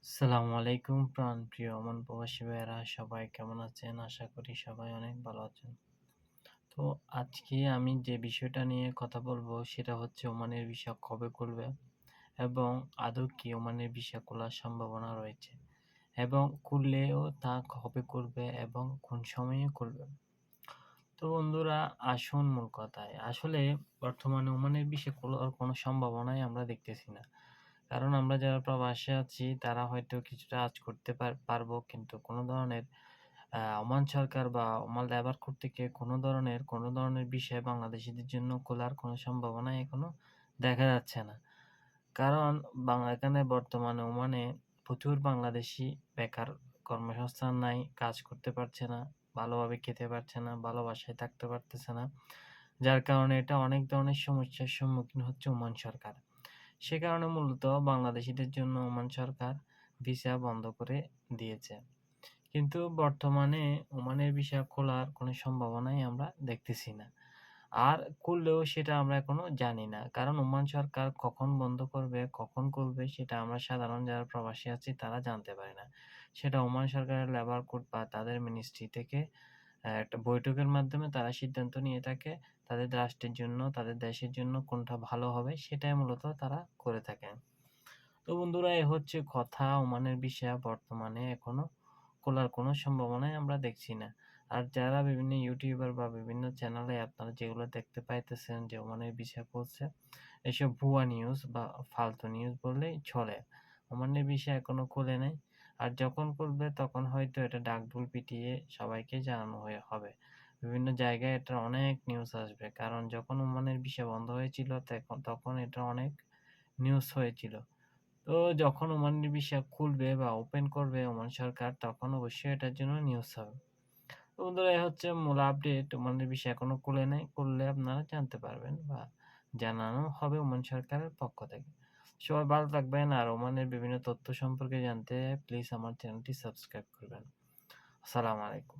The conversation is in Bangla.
আসসালামু আলাইকুম প্রাণপ্রিয় ওমান প্রবাসী ভাইয়েরা সবাই কেমন আছেন? আশা করি সবাই অনেক ভালো আছেন। তো আজকে আমি যে বিষয়টা নিয়ে কথা বলবো সেটা হচ্ছে ওমানের ভিসা কবে খুলবে এবং আদৌ কি ওমানের ভিসা খোলার সম্ভাবনা রয়েছে এবং খুললেও তা কবে খুলবে এবং কোন সময়ে খুলবে। তো বন্ধুরা আসুন মূল কথায়। আসলে বর্তমানে ওমানের ভিসা খোলার কোনো সম্ভাবনাই আমরা দেখতেছি না। কারণ আমরা যারা প্রবাসে আছি তারা হয়তো কিছুটা আঁচ করতে পারবো কিন্তু কোনো ধরনের ওমান সরকার বা ওমান লেবার কর্তৃকে কোনো ধরনের বিষয় বাংলাদেশীদের জন্য খোলার কোনো সম্ভাবনা এখনো দেখা যাচ্ছে না। কারণ এখানে বর্তমানে ওমানে প্রচুর বাংলাদেশী বেকার, কর্মসংস্থান নাই, কাজ করতে পারছে না, ভালোভাবে খেতে পারছে না, ভালো বাসায় থাকতে পারতেছে না। যার কারণে এটা অনেক ধরনের সমস্যার সম্মুখীন হচ্ছে ওমান সরকার। সে কারণে মূলত বাংলাদেশীদের জন্য ওমান সরকার ভিসা বন্ধ করে দিয়েছে। কিন্তু বর্তমানে ওমানের ভিসা খোলার কোনো সম্ভাবনাই আমরা দেখতেছি না। আর খুললেও সেটা আমরা এখনো জানি না। কারণ ওমান সরকার কখন বন্ধ করবে, কখন খুলবে সেটা আমরা সাধারণ যারা প্রবাসী আছি তারা জানতে পারি না। সেটা ওমান সরকারের লেবার কোড বা তাদের মিনিস্ট্রি থেকে একটা বৈঠকের মাধ্যমে তারা সিদ্ধান্ত নিয়ে থাকে। তাদের রাষ্ট্রের জন্য, তাদের দেশের জন্য কোনটা ভালো হবে সেটাই মূলত তারা করে থাকেন। তো বন্ধুরা এ হচ্ছে কথা ওমানের ভিসা বর্তমানে এখনো খোলার কোনো সম্ভাবনাই আমরা দেখছি না। আর যারা বিভিন্ন ইউটিউবার বা বিভিন্ন চ্যানেলে আপনারা যেগুলো দেখতে পাইতেছেন যে ওমানের ভিসা খুলছে, এসব ভুয়া নিউজ বা ফালতু নিউজ বললেই চলে। ওমানের ভিসা এখনো খোলে নাই। আর যখন খুলবে তখন হয়তো এটা ডাকঢোল পিটিয়ে সবাইকে জানানো হবে। বিভিন্ন জায়গায় এটার অনেক নিউজ আসবে। কারণ যখন ওমানের ভিসা বন্ধ হয়েছিল তখন এটা অনেক নিউজ হয়েছিল। তো যখন ওমানের ভিসা খুলবে বা ওপেন করবে ওমান সরকার তখন অবশ্যই এটার জন্য নিউজ হবে। তো বন্ধুরা এই হচ্ছে মূল আপডেট। ওমানের ভিসা এখনো খুলে নাই। খুললে আপনারা জানতে পারবেন বা জানানো হবে ওমান সরকারের পক্ষ থেকে। সবাই ভালো থাকবেন আর ওমানের বিভিন্ন তথ্য সম্পর্কে জানতে প্লিজ আমার চ্যানেলটি সাবস্ক্রাইব করবেন। আসসালামু আলাইকুম।